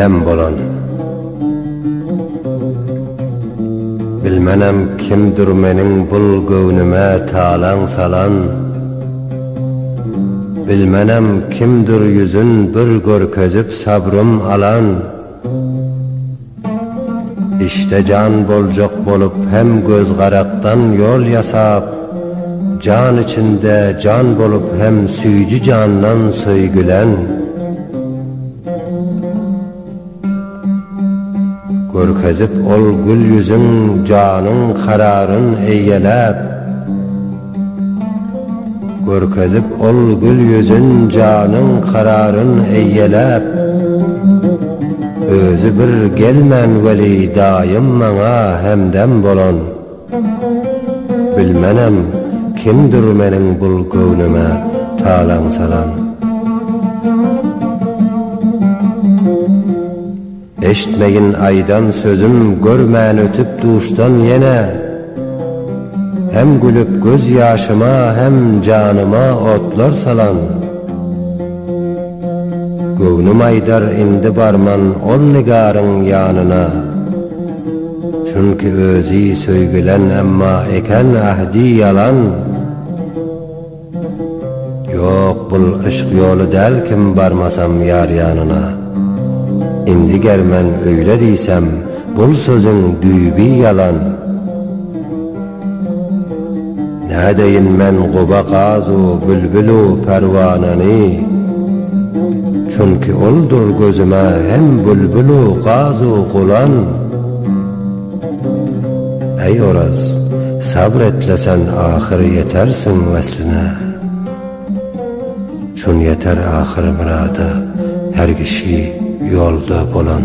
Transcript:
hemdem bolan. Bilmenem kimdir mening bul göwnüme talan salan. Bilmenem kimdir yüzün bir görkezip sabrım alan. İşte can boljak bolup hem göz garaktan yol yasap, can içinde can bolup hem süycü candan söygülen. Görkezip ol gül yüzün canın kararın eyyelep. Görkezip ol gül yüzün canın kararın eyyelep. Özü bir gelmen veli daim mana hemdem bolan. Bilmenem kimdir mening bul göwnüme talan salan. Eşitmeyin aydan sözüm görmän ötüp duştan yene. Hem gülüp göz yaşıma hem canıma otlar salan. Göwnüm aydar indi barman ol nigarın yanına. Çünkü özü söygülen emma eken ahdi yalan. Yok bul ışk yolu del kim barmasam yar yanına. İndi germen öyle diysem bul sözün düýbi yalan. Nädeyin men goba gazu bülbülü pervanani. Çünkü oldur gözüme hem bülbülü gazu kulan. Ey oraz sabretlesen ahir yetersin vesline. Çün yeter ahir murada her kişi yolda bolan.